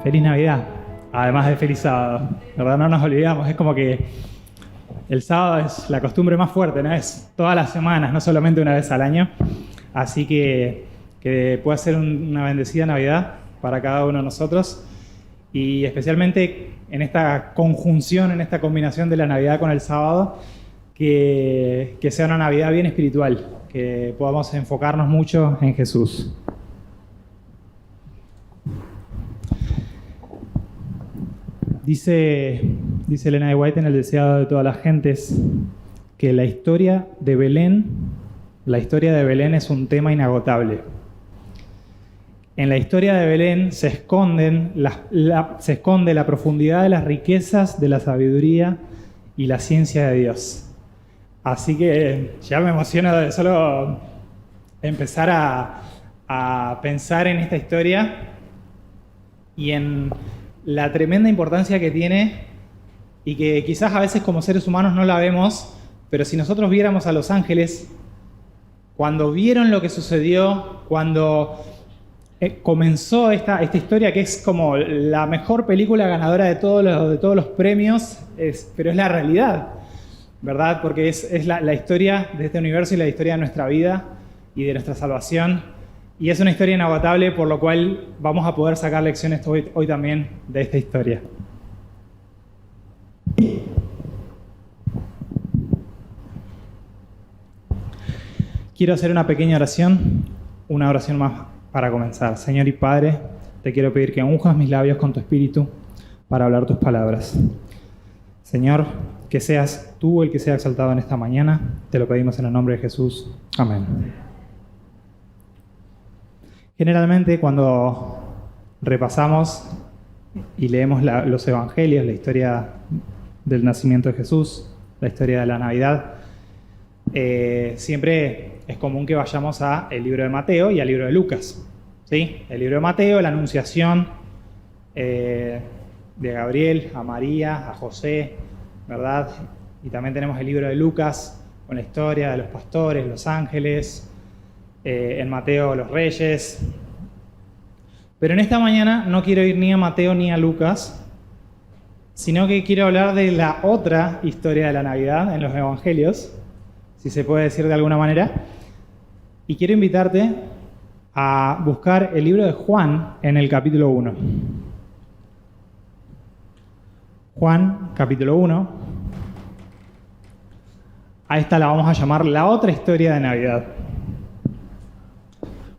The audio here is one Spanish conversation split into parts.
Feliz Navidad, además de feliz sábado. ¿Verdad? No nos olvidamos, es como que el sábado es la costumbre más fuerte, ¿no? Es todas las semanas, no solamente una vez al año. Así que pueda ser una bendecida Navidad para cada uno de nosotros. Y especialmente en esta conjunción, en esta combinación de la Navidad con el sábado, que sea una Navidad bien espiritual, que podamos enfocarnos mucho en Jesús. Dice Elena de White en El deseado de todas las gentes que la historia de Belén es un tema inagotable. En la historia de Belén se esconde la profundidad de las riquezas de la sabiduría y la ciencia de Dios. Así que ya me emociono de solo empezar a pensar en esta historia y en la tremenda importancia que tiene y que quizás a veces como seres humanos no la vemos, pero si nosotros viéramos a los ángeles, cuando vieron lo que sucedió, cuando comenzó esta historia que es como la mejor película ganadora de todos los premios, pero es la realidad, ¿verdad? Porque es la historia de este universo y la historia de nuestra vida y de nuestra salvación. Y es una historia inagotable, por lo cual vamos a poder sacar lecciones hoy también de esta historia. Quiero hacer una pequeña oración, una oración más para comenzar. Señor y Padre, te quiero pedir que unjas mis labios con tu Espíritu para hablar tus palabras. Señor, que seas tú el que sea exaltado en esta mañana. Te lo pedimos en el nombre de Jesús. Amén. Generalmente cuando repasamos y leemos los evangelios, la historia del nacimiento de Jesús, la historia de la Navidad, siempre es común que vayamos al libro de Mateo y al libro de Lucas, ¿sí? El libro de Mateo, la anunciación de Gabriel a María, a José, ¿verdad? Y también tenemos el libro de Lucas con la historia de los pastores, los ángeles, en Mateo los reyes. Pero en esta mañana no quiero ir ni a Mateo ni a Lucas, sino que quiero hablar de la otra historia de la Navidad en los evangelios, si se puede decir de alguna manera. Y quiero invitarte a buscar el libro de Juan en el capítulo 1. Juan, capítulo 1. A esta la vamos a llamar la otra historia de Navidad.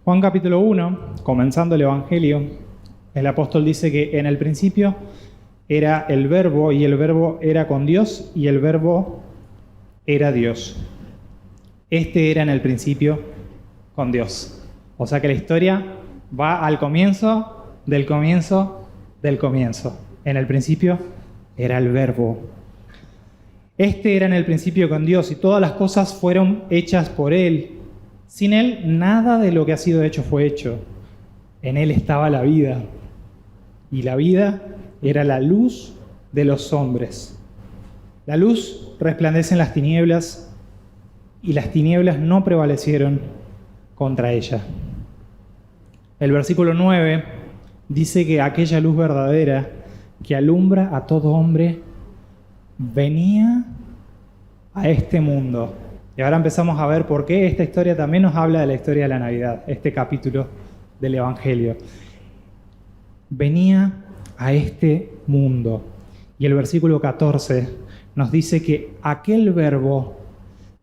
Juan capítulo 1, comenzando el Evangelio, el apóstol dice que en el principio era el Verbo, y el Verbo era con Dios, y el Verbo era Dios. Este era en el principio con Dios. O sea que la historia va al comienzo del comienzo del comienzo. En el principio era el Verbo. Este era en el principio con Dios, y todas las cosas fueron hechas por Él. Sin Él, nada de lo que ha sido hecho fue hecho. En Él estaba la vida, y la vida era la luz de los hombres. La luz resplandece en las tinieblas, y las tinieblas no prevalecieron contra ella. El versículo 9 dice que aquella luz verdadera que alumbra a todo hombre venía a este mundo. Y ahora empezamos a ver por qué esta historia también nos habla de la historia de la Navidad, este capítulo del Evangelio. Venía a este mundo. Y el versículo 14 nos dice que aquel Verbo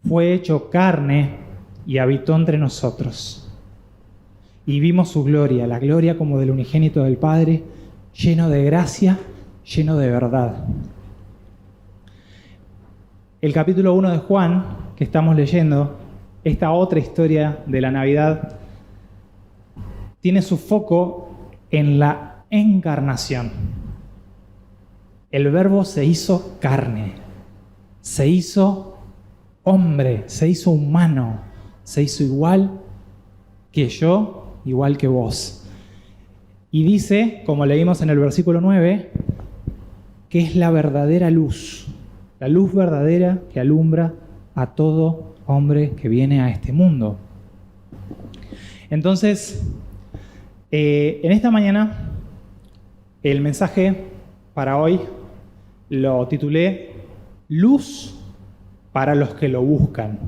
fue hecho carne y habitó entre nosotros. Y vimos su gloria, la gloria como del unigénito del Padre, lleno de gracia, lleno de verdad. El capítulo 1 de Juan, que estamos leyendo, esta otra historia de la Navidad, tiene su foco en la encarnación. El Verbo se hizo carne, se hizo hombre, se hizo humano, se hizo igual que yo, igual que vos. Y dice, como leímos en el versículo 9, que es la verdadera luz, la luz verdadera que alumbra a todo hombre que viene a este mundo. Entonces, en esta mañana El mensaje para hoy lo titulé Luz para los que lo buscan.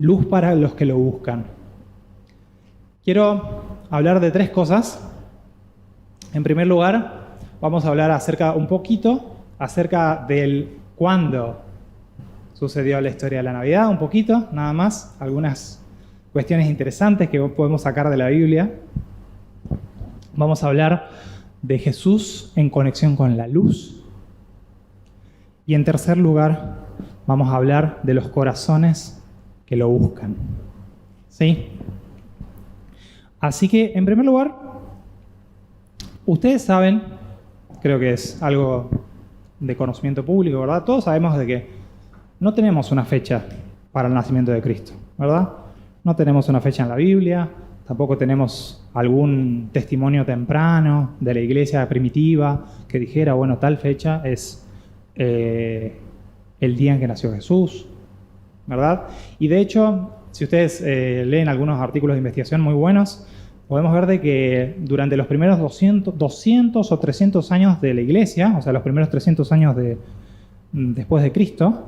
Luz para los que lo buscan. Quiero hablar de 3 cosas. En primer lugar, vamos a hablar un poquito acerca del cuándo sucedió la historia de la Navidad, un poquito, nada más, algunas cuestiones interesantes que podemos sacar de la Biblia. Vamos a hablar de Jesús en conexión con la luz. Y en tercer lugar, vamos a hablar de los corazones que lo buscan. ¿Sí? Así que, en primer lugar, ustedes saben, creo que es algo de conocimiento público, ¿verdad? Todos sabemos de que no tenemos una fecha para el nacimiento de Cristo, ¿verdad? No tenemos una fecha en la Biblia, tampoco tenemos algún testimonio temprano de la iglesia primitiva que dijera, bueno, tal fecha es el día en que nació Jesús, ¿verdad? Y de hecho, si ustedes leen algunos artículos de investigación muy buenos, podemos ver de que durante los primeros 200 o 300 años de la iglesia, o sea, los primeros 300 años después de Cristo,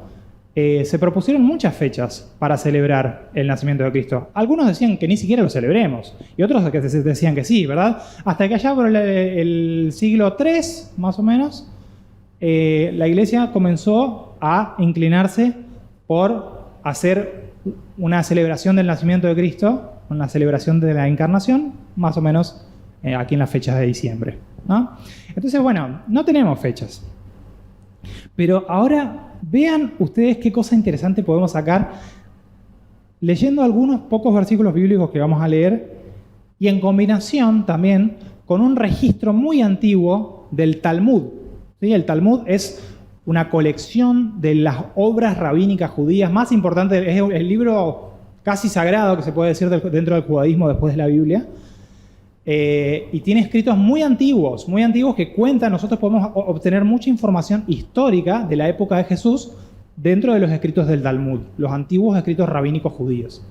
se propusieron muchas fechas para celebrar el nacimiento de Cristo. Algunos decían que ni siquiera lo celebremos, y otros decían que sí, ¿verdad? Hasta que allá por el siglo III, más o menos, la iglesia comenzó a inclinarse por hacer una celebración del nacimiento de Cristo, una celebración de la encarnación, más o menos aquí en las fechas de diciembre, ¿no? Entonces, bueno, no tenemos fechas. Pero ahora vean ustedes qué cosa interesante podemos sacar leyendo algunos pocos versículos bíblicos que vamos a leer y en combinación también con un registro muy antiguo del Talmud. ¿Sí? El Talmud es una colección de las obras rabínicas judías más importantes, es el libro casi sagrado que se puede decir dentro del judaísmo después de la Biblia. Y tiene escritos muy antiguos que cuentan, nosotros podemos obtener mucha información histórica de la época de Jesús dentro de los escritos del Talmud, los antiguos escritos rabínicos judíos.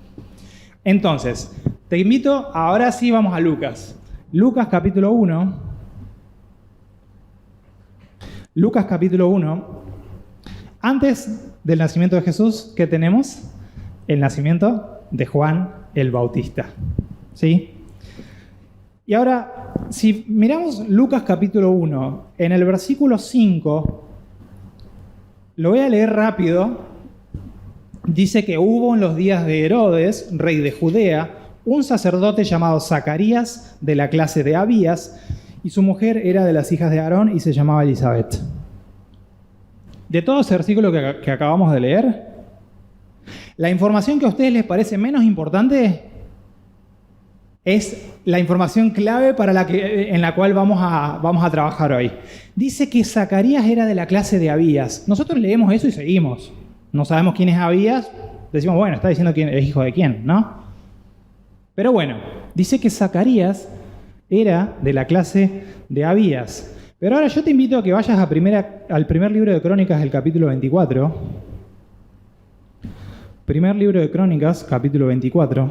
Entonces, te invito, ahora sí vamos a Lucas. Lucas capítulo 1. Lucas capítulo 1. Antes del nacimiento de Jesús, ¿qué tenemos? El nacimiento de Juan el Bautista. ¿Sí? Y ahora, si miramos Lucas capítulo 1, en el versículo 5, lo voy a leer rápido, dice que hubo en los días de Herodes, rey de Judea, un sacerdote llamado Zacarías, de la clase de Abías, y su mujer era de las hijas de Aarón y se llamaba Elizabeth. De todo ese versículo que acabamos de leer, la información que a ustedes les parece menos importante es la información clave en la cual vamos a trabajar hoy. Dice que Zacarías era de la clase de Abías. Nosotros leemos eso y seguimos. No sabemos quién es Abías. Decimos, bueno, está diciendo quién es hijo de quién, ¿no? Pero bueno, dice que Zacarías era de la clase de Abías. Pero ahora yo te invito a que vayas al primer libro de Crónicas, el capítulo 24. Primer libro de Crónicas, capítulo 24.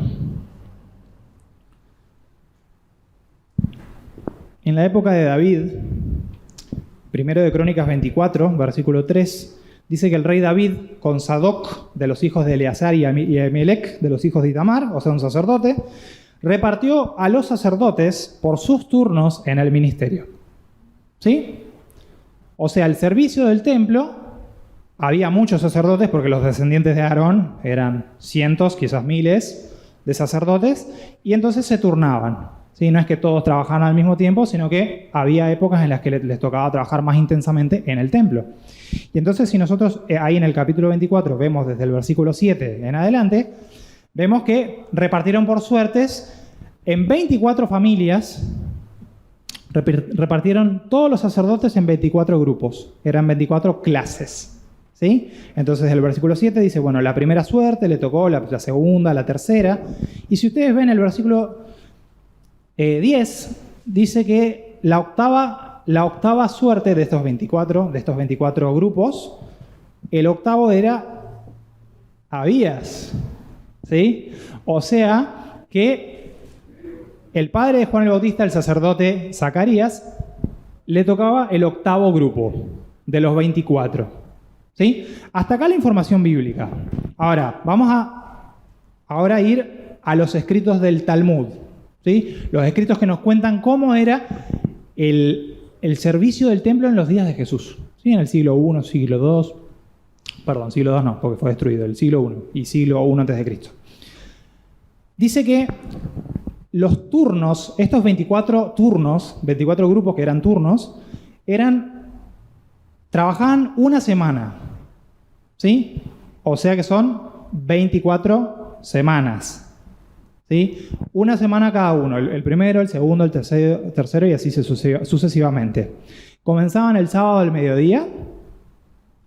En la época de David, primero de Crónicas 24, versículo 3, dice que el rey David, con Sadoc, de los hijos de Eleazar, y Ahimelech, de los hijos de Itamar, o sea, un sacerdote, repartió a los sacerdotes por sus turnos en el ministerio. ¿Sí? O sea, el servicio del templo, había muchos sacerdotes, porque los descendientes de Aarón eran cientos, quizás miles, de sacerdotes, y entonces se turnaban. ¿Sí? No es que todos trabajaban al mismo tiempo, sino que había épocas en las que les tocaba trabajar más intensamente en el templo. Y entonces, si nosotros ahí en el capítulo 24 vemos desde el versículo 7 en adelante, vemos que repartieron por suertes en 24 familias, repartieron todos los sacerdotes en 24 grupos, eran 24 clases. ¿Sí? Entonces el versículo 7 dice, bueno, la primera suerte le tocó, la segunda, la tercera. Y si ustedes ven el versículo 10, dice que la octava suerte de estos 24 grupos, el octavo era Abías. ¿Sí? O sea que el padre de Juan el Bautista, el sacerdote Zacarías, le tocaba el octavo grupo de los 24. ¿Sí? Hasta acá la información bíblica. Ahora, vamos a ir a los escritos del Talmud. ¿Sí? Los escritos que nos cuentan cómo era el servicio del templo en los días de Jesús. ¿Sí? En el siglo I, siglo II. Perdón, siglo II no, porque fue destruido. El siglo I y siglo I a.C. Dice que los turnos, estos 24 turnos, 24 grupos que eran turnos, trabajaban una semana. ¿Sí? O sea que son 24 semanas. ¿Sí? Una semana cada uno, el primero, el segundo, el tercero y así sucesivamente. Comenzaban el sábado al mediodía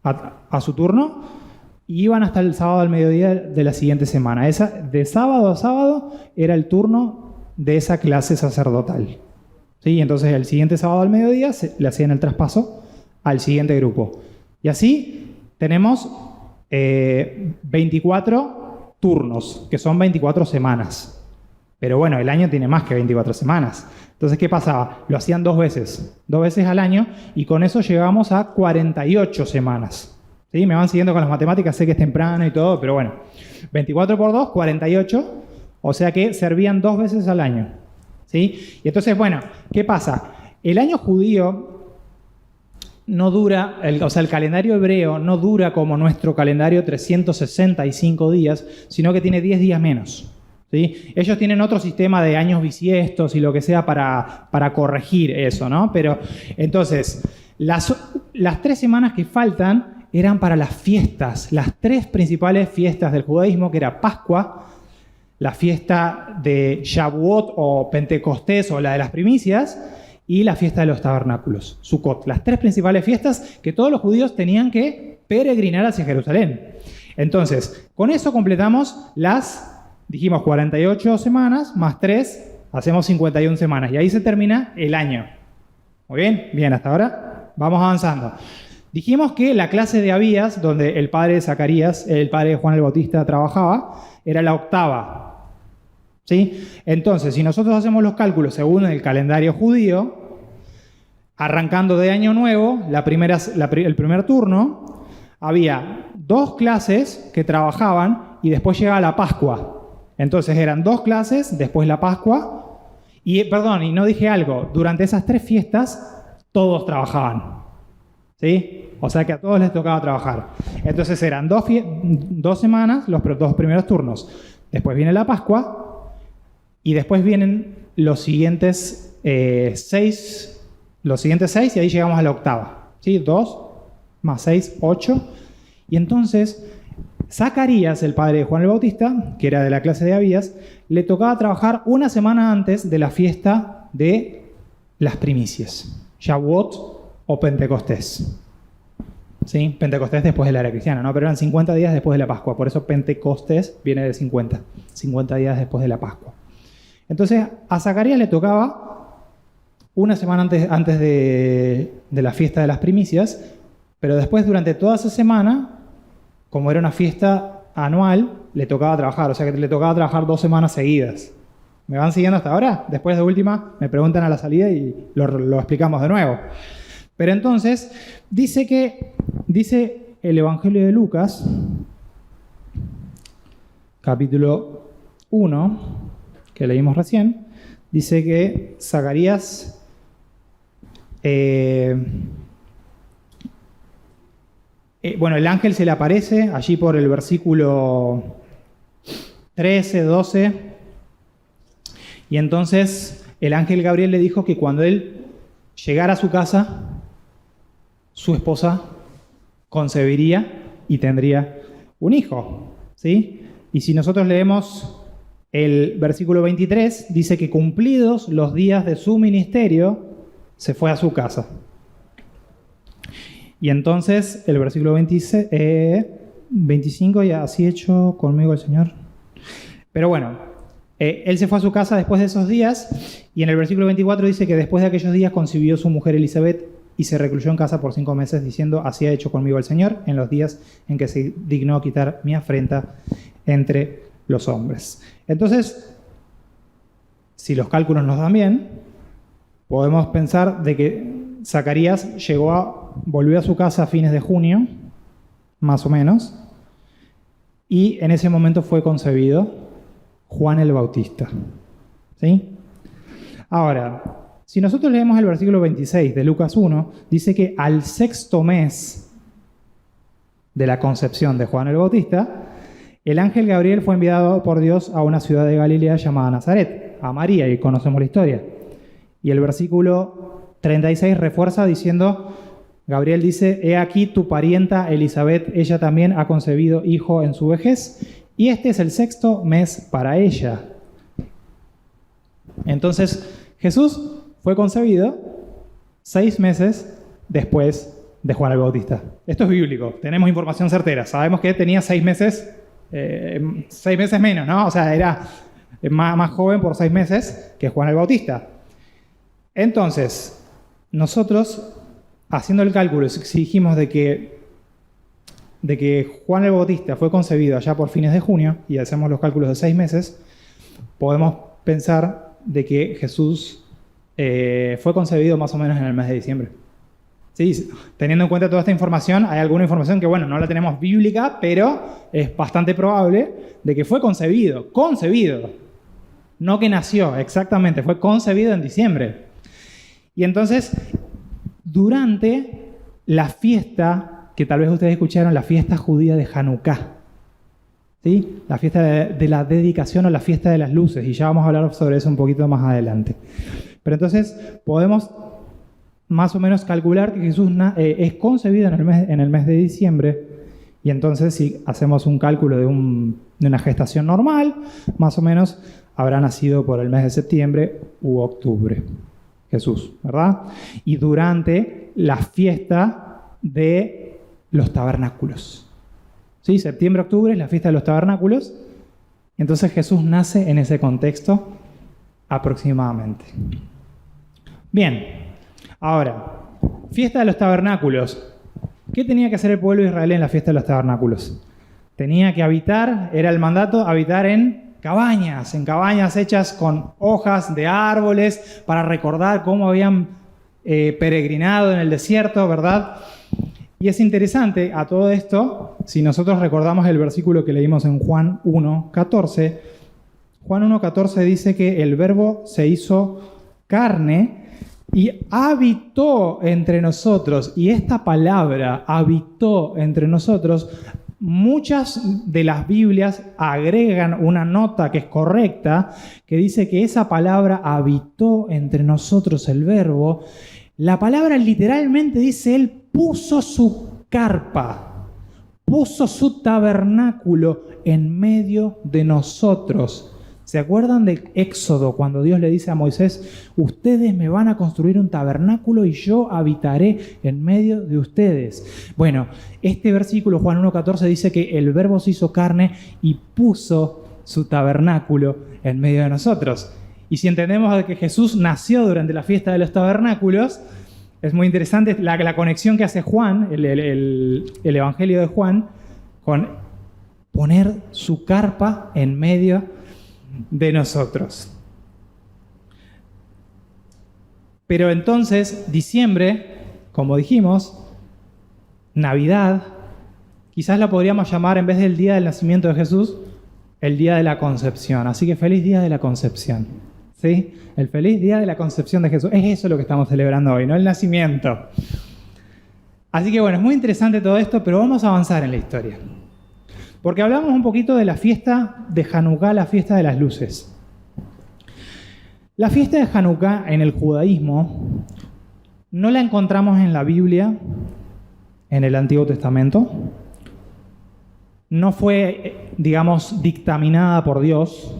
a su turno y iban hasta el sábado al mediodía de la siguiente semana. De sábado a sábado era el turno de esa clase sacerdotal. ¿Sí? Entonces el siguiente sábado al mediodía le hacían el traspaso al siguiente grupo. Y así tenemos 24 turnos, que son 24 semanas. Pero bueno, el año tiene más que 24 semanas. Entonces, ¿qué pasaba? Lo hacían dos veces al año, y con eso llegamos a 48 semanas. ¿Sí? Me van siguiendo con las matemáticas, sé que es temprano y todo, pero bueno. 24 por 2, 48, o sea que servían dos veces al año. ¿Sí? Y entonces, bueno, ¿qué pasa? El año judío no dura, el calendario hebreo no dura como nuestro calendario 365 días, sino que tiene 10 días menos. ¿Sí? Ellos tienen otro sistema de años bisiestos y lo que sea para corregir eso, ¿no? Pero entonces, las 3 semanas que faltan eran para las fiestas, las 3 principales fiestas del judaísmo, que era Pascua, la fiesta de Shavuot o Pentecostés o la de las primicias, y la fiesta de los tabernáculos, Sukkot. Las 3 principales fiestas que todos los judíos tenían que peregrinar hacia Jerusalén. Entonces, con eso completamos dijimos 48 semanas, más 3, hacemos 51 semanas. Y ahí se termina el año. Muy bien, bien, hasta ahora vamos avanzando. Dijimos que la clase de Abías, donde el padre de Zacarías, el padre de Juan el Bautista trabajaba, era la octava. ¿Sí? Entonces, si nosotros hacemos los cálculos según el calendario judío, arrancando de año nuevo, el primer turno, había 2 clases que trabajaban y después llegaba la Pascua. Entonces eran 2 clases, después la Pascua, y no dije algo, durante esas 3 fiestas todos trabajaban. ¿Sí? O sea que a todos les tocaba trabajar. Entonces eran 2 semanas, los 2 primeros turnos. Después viene la Pascua, y después vienen los siguientes 6, y ahí llegamos a la octava. ¿Sí? 2 más 6, 8. Y entonces, Zacarías, el padre de Juan el Bautista, que era de la clase de Abías, le tocaba trabajar una semana antes de la fiesta de las primicias, Shavuot o Pentecostés. ¿Sí? Pentecostés después de la era cristiana, ¿no? Pero eran 50 días después de la Pascua, por eso Pentecostés viene de 50 días después de la Pascua. Entonces, a Zacarías le tocaba una semana antes de la fiesta de las primicias, pero después, durante toda esa semana, como era una fiesta anual, le tocaba trabajar, o sea que le tocaba trabajar 2 semanas seguidas. ¿Me van siguiendo hasta ahora? Después de última, me preguntan a la salida y lo explicamos de nuevo. Pero entonces, dice el Evangelio de Lucas, capítulo 1, que leímos recién, dice que Zacarías el ángel se le aparece allí por el versículo 13, 12, y entonces el ángel Gabriel le dijo que cuando él llegara a su casa, su esposa concebiría y tendría un hijo. ¿Sí? Y si nosotros leemos el versículo 23, dice que cumplidos los días de su ministerio, se fue a su casa. Y entonces el versículo 25, ya así hecho conmigo el Señor. Pero bueno, él se fue a su casa después de esos días, y en el versículo 24 dice que después de aquellos días concibió su mujer Elizabeth y se recluyó en casa por 5 meses, diciendo: así ha hecho conmigo el Señor en los días en que se dignó quitar mi afrenta entre los hombres. Entonces, si los cálculos nos dan bien, podemos pensar de que Zacarías volvió a su casa a fines de junio, más o menos, y en ese momento fue concebido Juan el Bautista. ¿Sí? Ahora, si nosotros leemos el versículo 26 de Lucas 1, dice que al 6º mes de la concepción de Juan el Bautista, el ángel Gabriel fue enviado por Dios a una ciudad de Galilea llamada Nazaret, a María, y conocemos la historia. Y el versículo 36 refuerza diciendo, Gabriel dice, he aquí tu parienta Elizabeth, ella también ha concebido hijo en su vejez, y este es el 6º mes para ella. Entonces, Jesús fue concebido 6 meses después de Juan el Bautista. Esto es bíblico, tenemos información certera. Sabemos que tenía 6 meses, 6 meses menos, ¿no? O sea, era más joven por 6 meses que Juan el Bautista. Entonces, nosotros, haciendo el cálculo, si dijimos de que Juan el Bautista fue concebido allá por fines de junio, y hacemos los cálculos de 6 meses, podemos pensar de que Jesús fue concebido más o menos en el mes de diciembre. Sí, teniendo en cuenta toda esta información, hay alguna información que, bueno, no la tenemos bíblica, pero es bastante probable de que fue concebido, no que nació, exactamente, fue concebido en diciembre. Y entonces, durante la fiesta, que tal vez ustedes escucharon, la fiesta judía de Hanukkah, ¿sí? La fiesta de la dedicación o la fiesta de las luces, y ya vamos a hablar sobre eso un poquito más adelante. Pero entonces podemos más o menos calcular que Jesús es concebido en el mes de diciembre, y entonces si hacemos un cálculo de una gestación normal, más o menos habrá nacido por el mes de septiembre u octubre, Jesús, ¿verdad? Y durante la fiesta de los tabernáculos. ¿Sí? Septiembre, octubre es la fiesta de los tabernáculos, entonces Jesús nace en ese contexto aproximadamente. Bien, ahora, fiesta de los tabernáculos. ¿Qué tenía que hacer el pueblo de Israel en la fiesta de los tabernáculos? Tenía que habitar, era el mandato, habitar en cabañas hechas con hojas de árboles para recordar cómo habían peregrinado en el desierto, ¿verdad? Y es interesante a todo esto, si nosotros recordamos el versículo que leímos en Juan 1:14, Juan 1:14 dice que el Verbo se hizo carne y habitó entre nosotros. Y esta palabra, habitó entre nosotros, muchas de las Biblias agregan una nota que es correcta, que dice que esa palabra habitó entre nosotros, el Verbo. La palabra literalmente dice, Él puso su carpa, puso su tabernáculo en medio de nosotros. ¿Se acuerdan de Éxodo, cuando Dios le dice a Moisés, ustedes me van a construir un tabernáculo y yo habitaré en medio de ustedes? Bueno, este versículo, Juan 1:14, dice que el Verbo se hizo carne y puso su tabernáculo en medio de nosotros. Y si entendemos que Jesús nació durante la fiesta de los tabernáculos, es muy interesante la conexión que hace Juan, el Evangelio de Juan, con poner su carpa en medio de nosotros. Pero entonces, diciembre, como dijimos, Navidad, quizás la podríamos llamar, en vez del día del nacimiento de Jesús, el día de la concepción. Así que feliz día de la concepción. ¿Sí? El feliz día de la concepción de Jesús. Es eso lo que estamos celebrando hoy, no el nacimiento. Así que bueno, es muy interesante todo esto, pero vamos a avanzar en la historia. Porque hablamos un poquito de la fiesta de Hanukkah, la fiesta de las luces. La fiesta de Hanukkah en el judaísmo no la encontramos en la Biblia, en el Antiguo Testamento. No fue, digamos, dictaminada por Dios,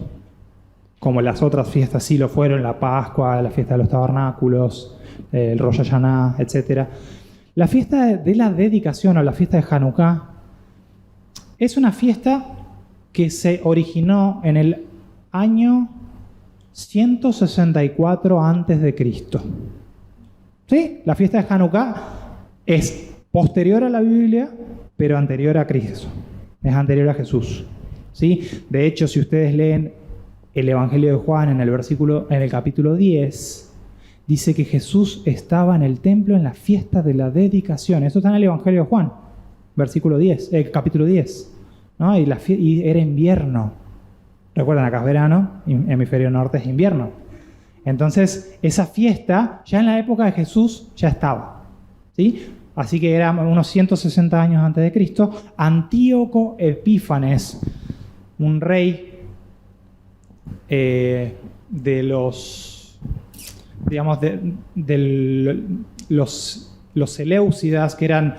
como las otras fiestas sí lo fueron, la Pascua, la fiesta de los tabernáculos, el Rosh Hashanah, etc. La fiesta de la dedicación o la fiesta de Hanukkah es una fiesta que se originó en el año 164 a.C. ¿Sí? La fiesta de Hanukkah es posterior a la Biblia, pero anterior a Cristo. Es anterior a Jesús. ¿Sí? De hecho, si ustedes leen el Evangelio de Juan en el capítulo 10, dice que Jesús estaba en el templo en la fiesta de la dedicación. Esto está en el Evangelio de Juan, capítulo 10. ¿No? Y era invierno. Recuerden, acá es verano, hemisferio norte es invierno. Entonces, esa fiesta, ya en la época de Jesús, ya estaba. ¿Sí? Así que era unos 160 años antes de Cristo. Antíoco Epífanes, un rey de los, digamos, los seleucidas, que eran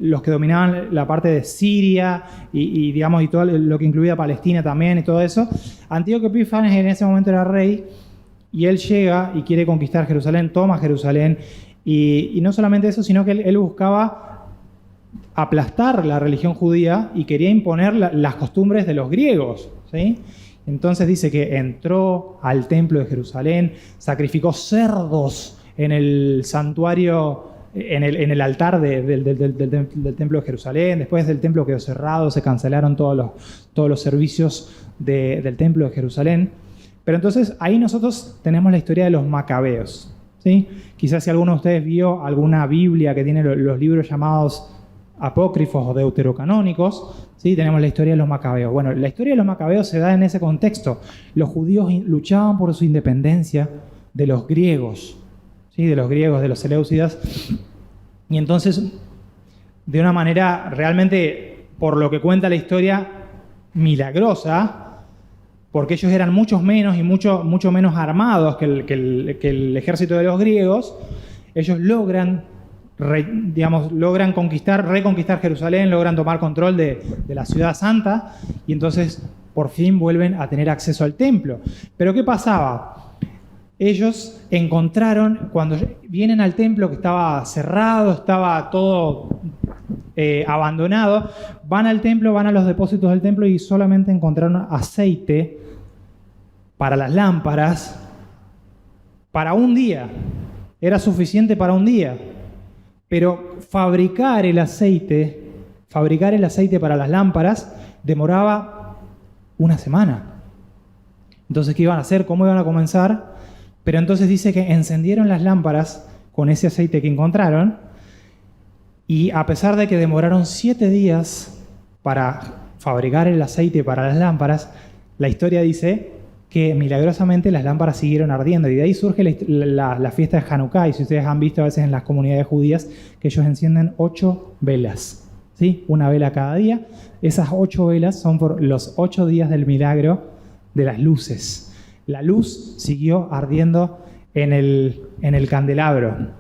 los que dominaban la parte de Siria digamos, y todo lo que incluía Palestina también y todo eso. Antíoco Epífanes en ese momento era rey y él llega y quiere conquistar Jerusalén, toma Jerusalén y no solamente eso, sino que él buscaba aplastar la religión judía y quería imponer las costumbres de los griegos, ¿sí? Entonces dice que entró al templo de Jerusalén, sacrificó cerdos en el santuario, en el altar del templo de Jerusalén. Después del templo quedó cerrado, se cancelaron todos los servicios del templo de Jerusalén. Pero entonces ahí nosotros tenemos la historia de los macabeos, ¿sí? Quizás si alguno de ustedes vio alguna Biblia que tiene los libros llamados apócrifos o deuterocanónicos, ¿sí? Tenemos la historia de los macabeos. Bueno, la historia de los macabeos se da en ese contexto. Los judíos luchaban por su independencia de los griegos, ¿sí? De los seleucidas. Y entonces, de una manera realmente, por lo que cuenta la historia, milagrosa, porque ellos eran muchos menos y mucho menos armados que el ejército de los griegos, ellos logran reconquistar Jerusalén, logran tomar control de la ciudad santa y entonces por fin vuelven a tener acceso al templo. Pero ¿qué pasaba? Ellos encontraron, cuando vienen al templo que estaba cerrado, estaba todo abandonado, van al templo, van a los depósitos del templo y solamente encontraron aceite para las lámparas para un día. Era suficiente para un día. Pero fabricar el aceite para las lámparas demoraba una semana. Entonces, ¿qué iban a hacer? ¿Cómo iban a comenzar? Pero entonces dice que encendieron las lámparas con ese aceite que encontraron y a pesar de que demoraron 7 días para fabricar el aceite para las lámparas, la historia dice que milagrosamente las lámparas siguieron ardiendo y de ahí surge la fiesta de Hanukkah. Y si ustedes han visto a veces en las comunidades judías que ellos encienden 8 velas, ¿sí? Una vela cada día. Esas 8 velas son por los 8 días del milagro de las luces. La luz siguió ardiendo en el candelabro.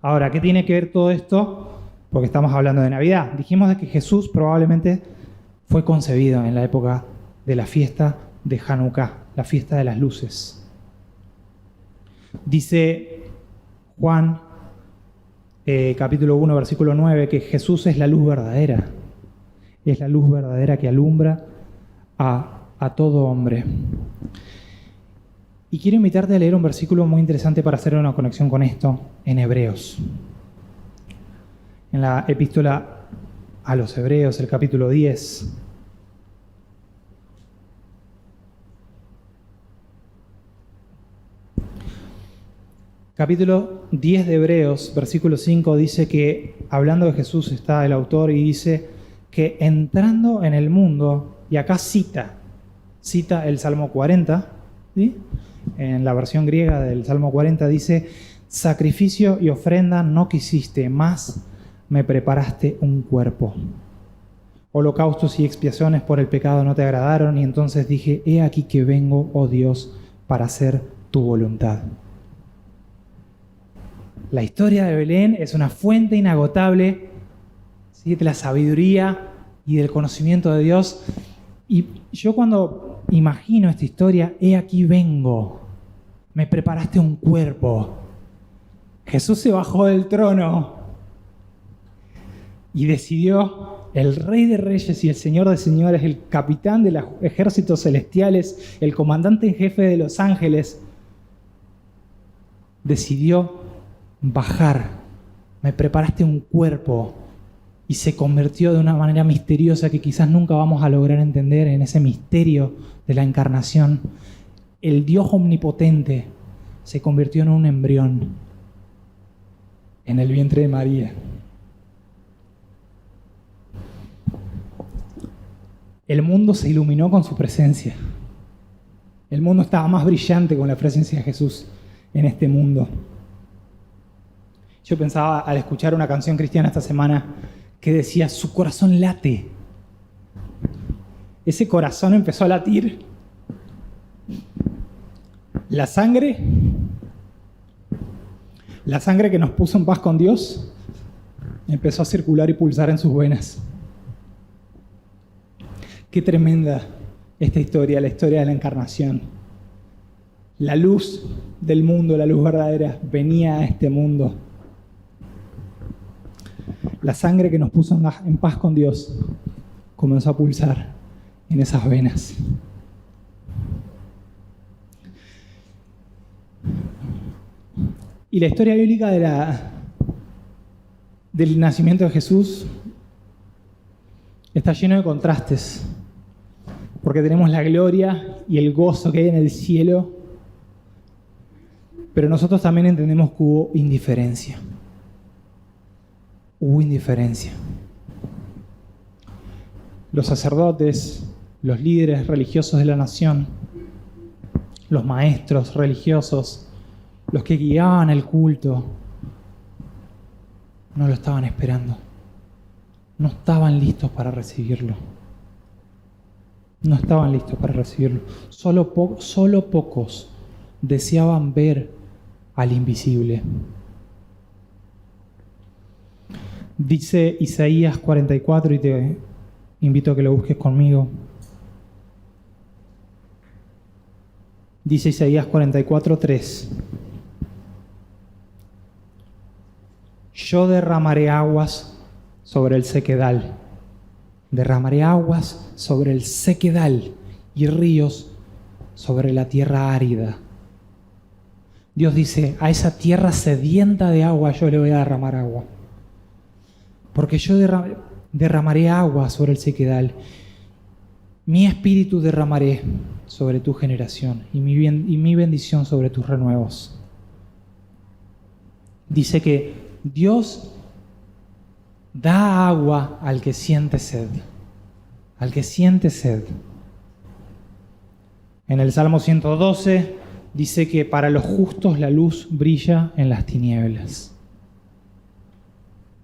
Ahora, ¿qué tiene que ver todo esto? Porque estamos hablando de Navidad. Dijimos de que Jesús probablemente fue concebido en la época de la fiesta de Hanukkah, la fiesta de las luces. Dice Juan, capítulo 1, versículo 9, que Jesús es la luz verdadera. Es la luz verdadera que alumbra a todo hombre. Y quiero invitarte a leer un versículo muy interesante para hacer una conexión con esto en Hebreos. En la epístola a los Hebreos, el capítulo 10. Capítulo 10 de Hebreos, versículo 5, dice que, hablando de Jesús está el autor y dice que entrando en el mundo, y acá cita el Salmo 40, ¿sí? En la versión griega del Salmo 40 dice: sacrificio y ofrenda no quisiste, mas me preparaste un cuerpo. Holocaustos y expiaciones por el pecado no te agradaron, y entonces dije: he aquí que vengo, oh Dios, para hacer tu voluntad. La historia de Belén es una fuente inagotable, ¿sí?, de la sabiduría y del conocimiento de Dios. Y yo cuando imagino esta historia, he aquí vengo, me preparaste un cuerpo. Jesús se bajó del trono y decidió, el Rey de Reyes y el Señor de Señores, el capitán de los ejércitos celestiales, el comandante en jefe de los ángeles, decidió bajar. Me preparaste un cuerpo. Y se convirtió de una manera misteriosa que quizás nunca vamos a lograr entender, en ese misterio de la encarnación. El Dios omnipotente se convirtió en un embrión en el vientre de María. El mundo se iluminó con su presencia. El mundo estaba más brillante con la presencia de Jesús en este mundo. Yo pensaba al escuchar una canción cristiana esta semana que decía, su corazón late. Ese corazón empezó a latir. La sangre que nos puso en paz con Dios, empezó a circular y pulsar en sus venas. Qué tremenda esta historia, la historia de la encarnación. La luz del mundo, la luz verdadera, venía a este mundo. La sangre que nos puso en paz con Dios comenzó a pulsar en esas venas. Y la historia bíblica del nacimiento de Jesús está lleno de contrastes, porque tenemos la gloria y el gozo que hay en el cielo, pero nosotros también entendemos que hubo indiferencia. Hubo indiferencia. Los sacerdotes, los líderes religiosos de la nación, los maestros religiosos, los que guiaban el culto, no lo estaban esperando. No estaban listos para recibirlo. No estaban listos para recibirlo. Solo pocos deseaban ver al invisible. Dice Isaías 44, y te invito a que lo busques conmigo. Dice Isaías 44:3. Yo derramaré aguas sobre el sequedal. Derramaré aguas sobre el sequedal y ríos sobre la tierra árida. Dios dice, a esa tierra sedienta de agua yo le voy a derramar agua. Porque yo derramaré agua sobre el sequedal. Mi espíritu derramaré sobre tu generación y mi bendición sobre tus renuevos. Dice que Dios da agua al que siente sed. Al que siente sed. En el Salmo 112 dice que para los justos la luz brilla en las tinieblas.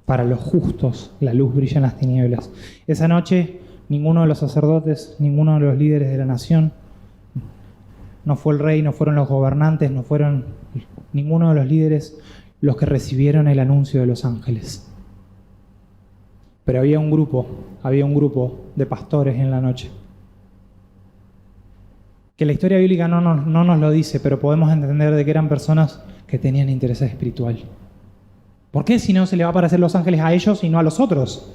Para los justos la luz brilla en las tinieblas. Esa noche ninguno de los sacerdotes, ninguno de los líderes de la nación, no fue el rey, no fueron los gobernantes, no fueron ninguno de los líderes los que recibieron el anuncio de los ángeles. Pero había un grupo de pastores en la noche. Que la historia bíblica no nos lo dice, pero podemos entender de que eran personas que tenían interés espiritual. ¿Por qué si no se le va a aparecer los ángeles a ellos y no a los otros?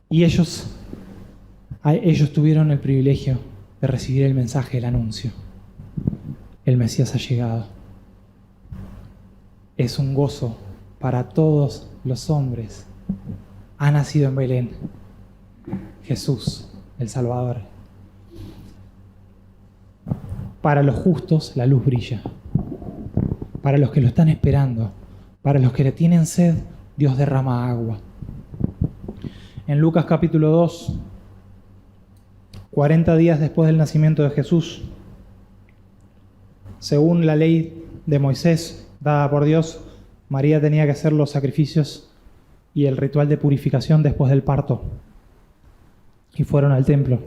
Y ellos tuvieron el privilegio de recibir el mensaje, el anuncio. El Mesías ha llegado. Es un gozo para todos los hombres. Ha nacido en Belén Jesús, el Salvador. Para los justos la luz brilla. Para los que lo están esperando, para los que le tienen sed, Dios derrama agua. En Lucas capítulo 2, 40 días después del nacimiento de Jesús, según la ley de Moisés dada por Dios, María tenía que hacer los sacrificios y el ritual de purificación después del parto. Y fueron al templo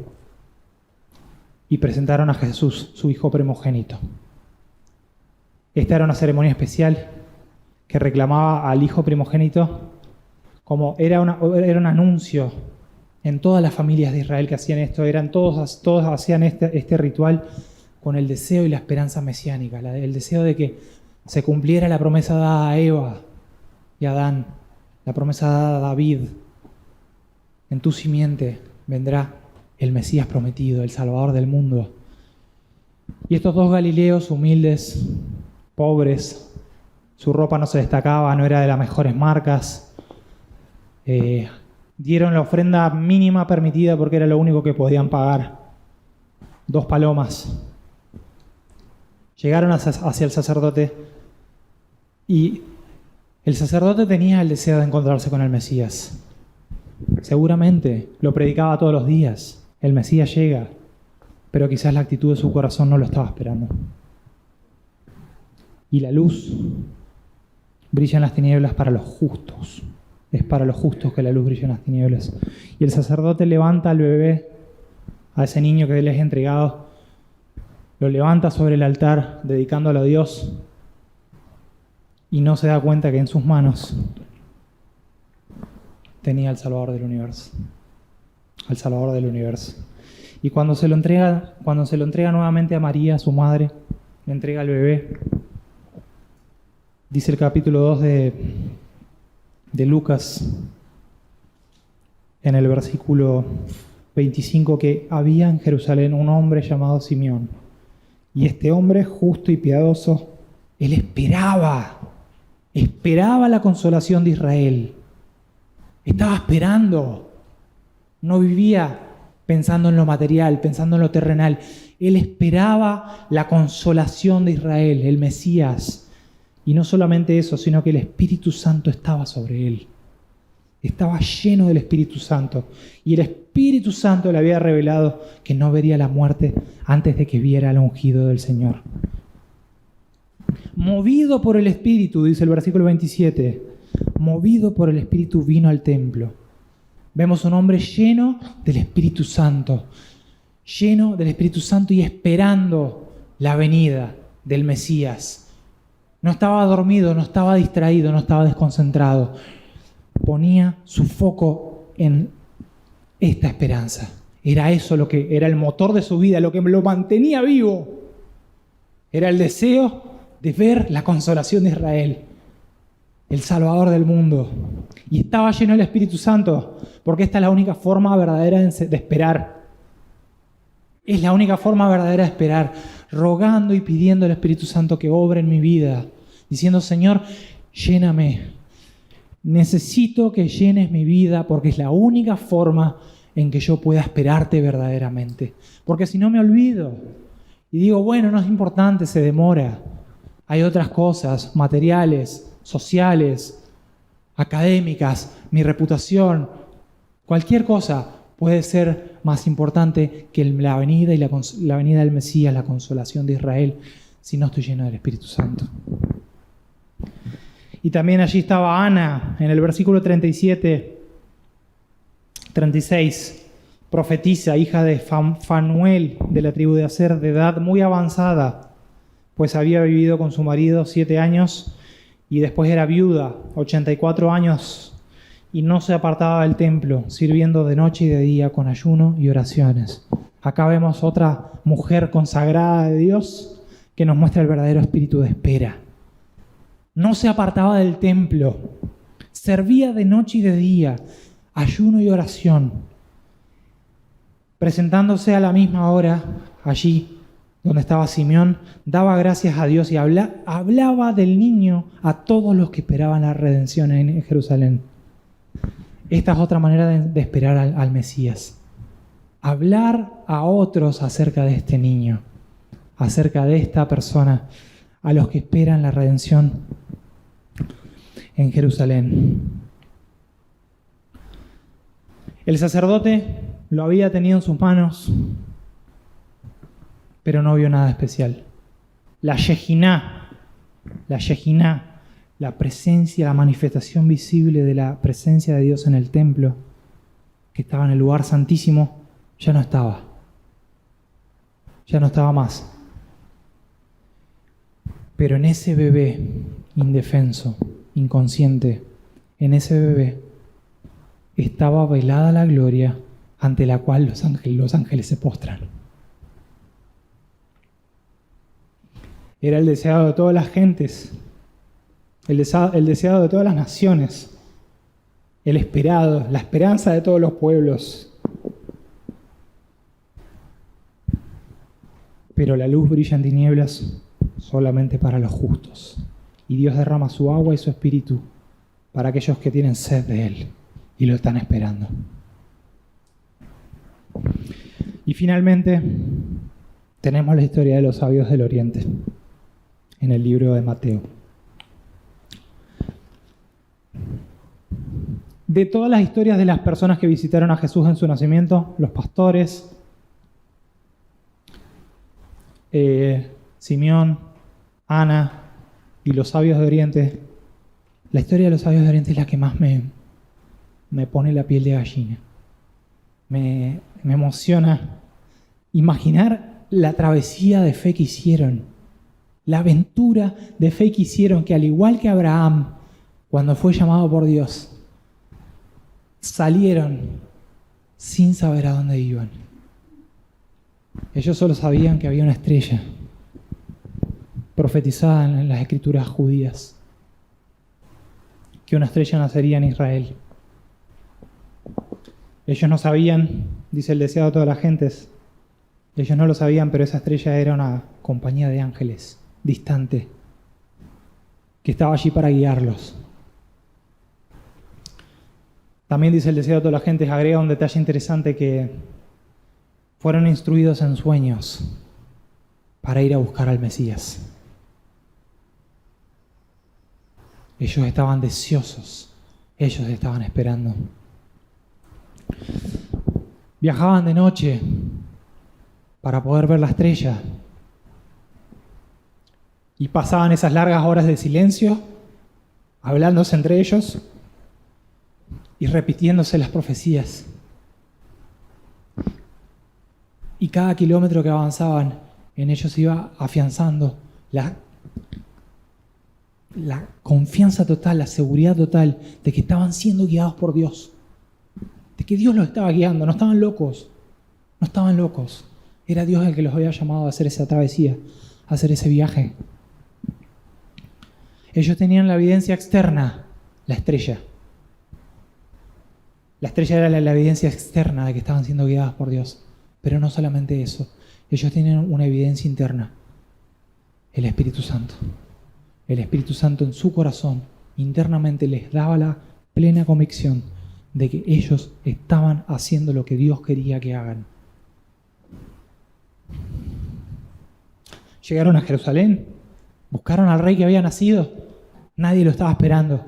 y presentaron a Jesús, su hijo primogénito. Esta era una ceremonia especial que reclamaba al hijo primogénito, como era un anuncio en todas las familias de Israel que hacían esto. Todos hacían este ritual con el deseo y la esperanza mesiánica, el deseo de que se cumpliera la promesa dada a Eva y a Adán, la promesa dada a David. En tu simiente vendrá el Mesías prometido, el Salvador del mundo. Y estos dos galileos humildes, pobres, su ropa no se destacaba, no era de las mejores marcas, dieron la ofrenda mínima permitida porque era lo único que podían pagar, 2 palomas. Llegaron hacia el sacerdote y el sacerdote tenía el deseo de encontrarse con el Mesías. Seguramente lo predicaba todos los días. El Mesías llega, pero quizás la actitud de su corazón no lo estaba esperando. Y la luz brilla en las tinieblas para los justos. Es para los justos que la luz brilla en las tinieblas. Y el sacerdote levanta al bebé, a ese niño que él les ha entregado, lo levanta sobre el altar, dedicándolo a Dios, y no se da cuenta que en sus manos tenía al Salvador del universo. Al Salvador del universo. Y cuando se lo entrega nuevamente a María, su madre, le entrega al bebé, dice el capítulo 2 de Lucas, en el versículo 25, que había en Jerusalén un hombre llamado Simeón. Y este hombre, justo y piadoso, él esperaba la consolación de Israel. Estaba esperando. No vivía pensando en lo material, pensando en lo terrenal. Él esperaba la consolación de Israel, el Mesías. Y no solamente eso, sino que el Espíritu Santo estaba sobre él. Estaba lleno del Espíritu Santo. Y el Espíritu Santo le había revelado que no vería la muerte antes de que viera al ungido del Señor. Movido por el Espíritu, dice el versículo 27, movido por el Espíritu vino al templo. Vemos un hombre lleno del Espíritu Santo y esperando la venida del Mesías. No estaba dormido, no estaba distraído, no estaba desconcentrado. Ponía su foco en esta esperanza. Era eso lo que era el motor de su vida, lo que lo mantenía vivo. Era el deseo de ver la consolación de Israel, el Salvador del mundo. Y estaba lleno del Espíritu Santo, porque esta es la única forma verdadera de esperar. Es la única forma verdadera de esperar, rogando y pidiendo al Espíritu Santo que obre en mi vida, diciendo: Señor, lléname. Necesito que llenes mi vida porque es la única forma en que yo pueda esperarte verdaderamente. Porque si no me olvido y digo, bueno, no es importante, se demora. Hay otras cosas materiales, sociales, académicas, mi reputación, cualquier cosa puede ser más importante que la venida y la venida del Mesías, la consolación de Israel, si no estoy lleno del Espíritu Santo. Y también allí estaba Ana, en el versículo 36, profetisa, hija de Fanuel, de la tribu de Aser, de edad muy avanzada, pues había vivido con su marido 7 años y después era viuda, 84 años, y no se apartaba del templo, sirviendo de noche y de día con ayuno y oraciones. Acá vemos otra mujer consagrada de Dios que nos muestra el verdadero espíritu de espera. No se apartaba del templo, servía de noche y de día, ayuno y oración, presentándose a la misma hora allí donde estaba Simeón, daba gracias a Dios y hablaba del niño a todos los que esperaban la redención en Jerusalén. Esta es otra manera de esperar al Mesías. Hablar a otros acerca de este niño, acerca de esta persona, a los que esperan la redención en Jerusalén. El sacerdote lo había tenido en sus manos, pero no vio nada especial. La Shejiná, la presencia, la manifestación visible de la presencia de Dios en el templo, que estaba en el lugar santísimo, ya no estaba más. Pero en ese bebé indefenso, inconsciente, en ese bebé estaba velada la gloria ante la cual los ángeles se postran. Era el deseado de todas las gentes, el deseado de todas las naciones, el esperado, la esperanza de todos los pueblos. Pero la luz brilla en tinieblas solamente para los justos. Y Dios derrama su agua y su espíritu para aquellos que tienen sed de Él y lo están esperando. Y finalmente tenemos la historia de los sabios del Oriente. en el libro de Mateo. De todas las historias de las personas que visitaron a Jesús en su nacimiento, los pastores, Simeón, Ana y los sabios de Oriente, la historia de los sabios de Oriente es la que más me pone la piel de gallina. Me emociona imaginar la travesía de fe que hicieron, la aventura de fe que hicieron, que al igual que Abraham, cuando fue llamado por Dios, salieron sin saber a dónde iban. Ellos solo sabían que había una estrella profetizada en las escrituras judías, que una estrella nacería en Israel. Ellos no sabían, dice el deseado de todas las gentes, ellos no lo sabían, pero esa estrella era una compañía de ángeles distante, que estaba allí para guiarlos. También dice el deseado de todas las gentes, agrega un detalle interesante, que fueron instruidos en sueños para ir a buscar al Mesías. Ellos estaban deseosos, ellos estaban esperando. Viajaban de noche para poder ver la estrella y pasaban esas largas horas de silencio, hablándose entre ellos y repitiéndose las profecías. Y cada kilómetro que avanzaban, en ellos iba afianzando la confianza total, la seguridad total de que estaban siendo guiados por Dios, de que Dios los estaba guiando. No estaban locos, no estaban locos. Era Dios el que los había llamado a hacer esa travesía, a hacer ese viaje. Ellos tenían la evidencia externa, la estrella. La estrella era la evidencia externa de que estaban siendo guiados por Dios. Pero no solamente eso, ellos tenían una evidencia interna, el Espíritu Santo. El Espíritu Santo en su corazón internamente les daba la plena convicción de que ellos estaban haciendo lo que Dios quería que hagan. Llegaron a Jerusalén, buscaron al rey que había nacido. Nadie lo estaba esperando.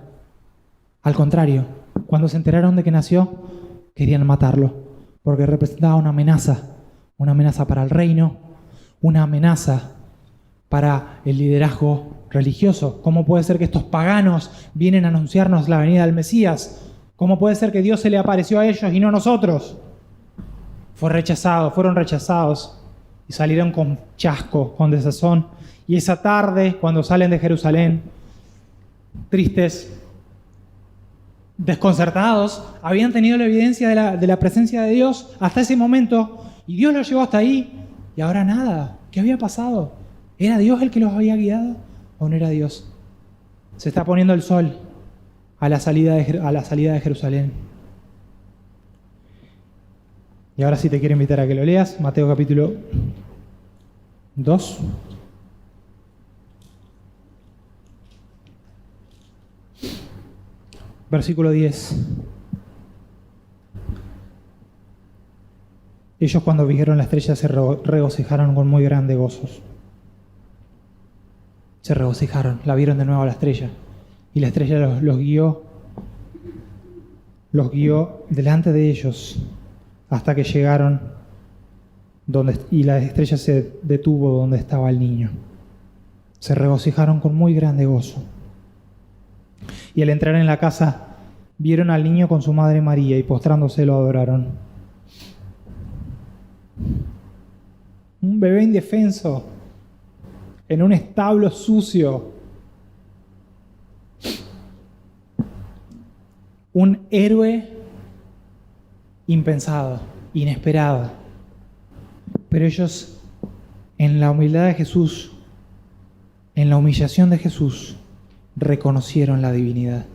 Al contrario, cuando se enteraron de que nació, querían matarlo, porque representaba una amenaza para el reino, una amenaza para el liderazgo religioso. ¿Cómo puede ser que estos paganos vienen a anunciarnos la venida del Mesías? ¿Cómo puede ser que Dios se le apareció a ellos y no a nosotros? Fueron rechazados y salieron con chasco, con desazón. Y esa tarde, cuando salen de Jerusalén, tristes, desconcertados, habían tenido la evidencia de la presencia de Dios hasta ese momento, y Dios los llevó hasta ahí, y ahora nada. ¿Qué había pasado? ¿Era Dios el que los había guiado o no era Dios? Se está poniendo el sol a la salida de Jerusalén. Y ahora sí te quiero invitar a que lo leas, Mateo capítulo 2. Versículo 10. Ellos, cuando vieron la estrella, se regocijaron con muy grandes gozos. Se regocijaron, la vieron de nuevo a la estrella. Y la estrella los guió delante de ellos hasta que llegaron y la estrella se detuvo donde estaba el niño. Se regocijaron con muy grande gozo. Y al entrar en la casa, vieron al niño con su madre María y postrándose lo adoraron. Un bebé indefenso en un establo sucio. Un héroe impensado, inesperado. Pero ellos, en la humildad de Jesús, en la humillación de Jesús, reconocieron la divinidad.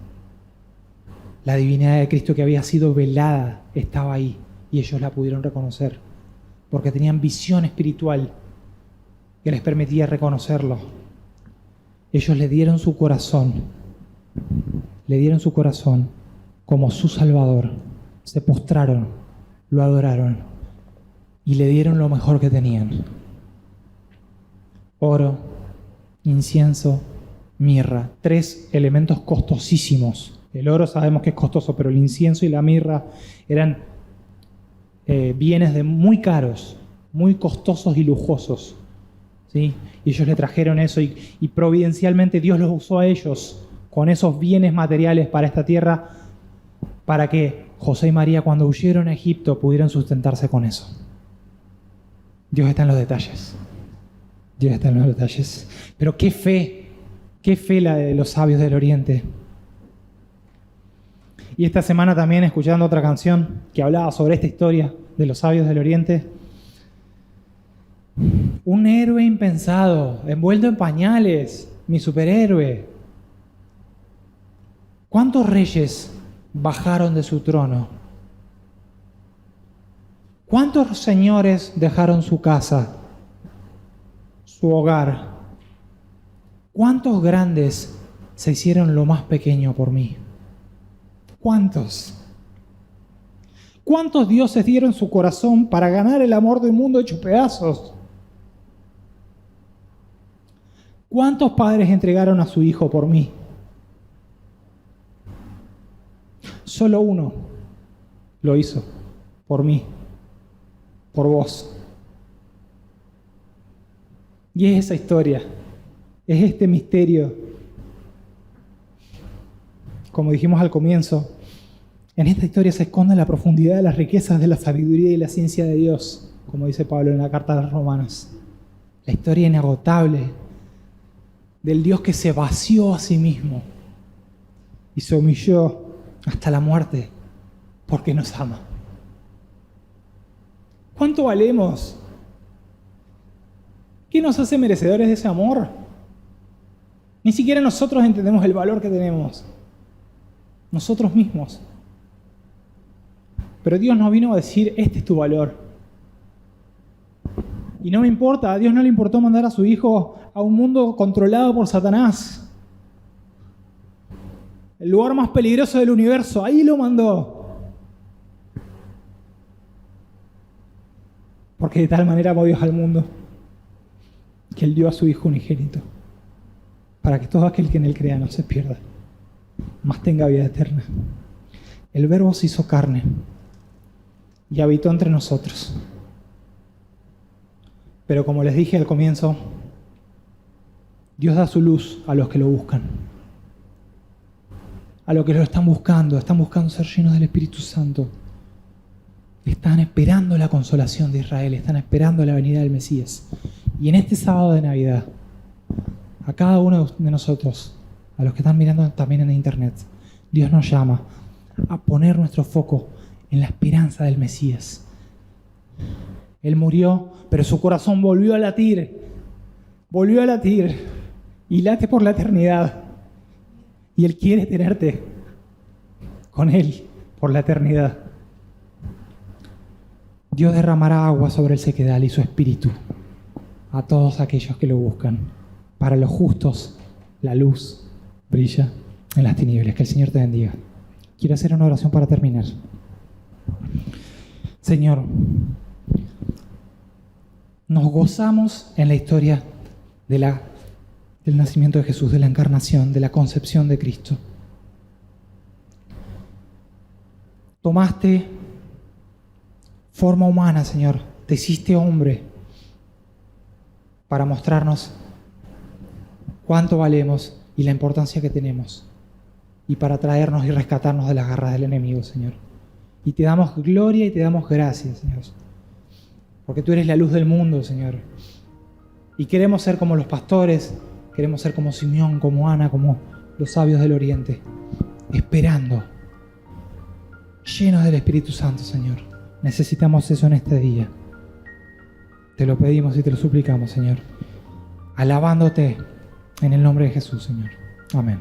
La divinidad de Cristo que había sido velada estaba ahí y ellos la pudieron reconocer porque tenían visión espiritual que les permitía reconocerlo. Ellos le dieron su corazón como su Salvador. Se postraron, lo adoraron y le dieron lo mejor que tenían: oro, incienso, mirra. 3 elementos costosísimos. El oro sabemos que es costoso, pero el incienso y la mirra eran bienes muy caros, muy costosos y lujosos, ¿sí? Y ellos le trajeron eso y providencialmente Dios los usó a ellos con esos bienes materiales para esta tierra, para que José y María, cuando huyeron a Egipto, pudieran sustentarse con eso. Dios está en los detalles. Dios está en los detalles. Pero qué fe la de los sabios del Oriente. Y esta semana también, escuchando otra canción que hablaba sobre esta historia de los sabios del Oriente, un héroe impensado, envuelto en pañales, mi superhéroe. ¿Cuántos reyes bajaron de su trono? ¿Cuántos señores dejaron su casa, su hogar? ¿Cuántos grandes se hicieron lo más pequeño por mí? ¿Cuántos? ¿Cuántos dioses dieron su corazón para ganar el amor de un mundo hecho pedazos? ¿Cuántos padres entregaron a su hijo por mí? Solo uno lo hizo por mí, por vos. Y es esa historia, es este misterio. Como dijimos al comienzo, en esta historia se esconde la profundidad de las riquezas de la sabiduría y la ciencia de Dios, como dice Pablo en la carta a los Romanos. La historia inagotable del Dios que se vació a sí mismo y se humilló hasta la muerte porque nos ama. ¿Cuánto valemos? ¿Qué nos hace merecedores de ese amor? Ni siquiera nosotros entendemos el valor que tenemos. Nosotros mismos. Pero Dios nos vino a decir, este es tu valor. Y no me importa, a Dios no le importó mandar a su Hijo a un mundo controlado por Satanás. El lugar más peligroso del universo, ahí lo mandó. Porque de tal manera amó Dios al mundo, que Él dio a su Hijo unigénito, para que todo aquel que en Él crea no se pierda, mas tenga vida eterna. El Verbo se hizo carne y habitó entre nosotros. Pero como les dije al comienzo, Dios da su luz a los que lo buscan, a los que lo están buscando ser llenos del Espíritu Santo. Están esperando la consolación de Israel, están esperando la venida del Mesías. Y en este sábado de Navidad, a cada uno de nosotros, a los que están mirando también en internet, Dios nos llama a poner nuestro foco en la esperanza del Mesías. Él murió, pero su corazón volvió a latir y late por la eternidad. Y Él quiere tenerte con Él por la eternidad. Dios derramará agua sobre el sequedal y su espíritu a todos aquellos que lo buscan. Para los justos, la luz brilla en las tinieblas. Que el Señor te bendiga. Quiero hacer una oración para terminar. Señor, nos gozamos en la historia del nacimiento de Jesús, de la encarnación, de la concepción de Cristo. Tomaste forma humana, Señor, te hiciste hombre para mostrarnos cuánto valemos y la importancia que tenemos, y para traernos y rescatarnos de las garras del enemigo, Señor. Y te damos gloria y te damos gracias, Señor, porque tú eres la luz del mundo, Señor. Y queremos ser como los pastores, queremos ser como Simeón, como Ana, como los sabios del Oriente, esperando, llenos del Espíritu Santo, Señor. Necesitamos eso en este día. Te lo pedimos y te lo suplicamos, Señor, alabándote en el nombre de Jesús, Señor. Amén.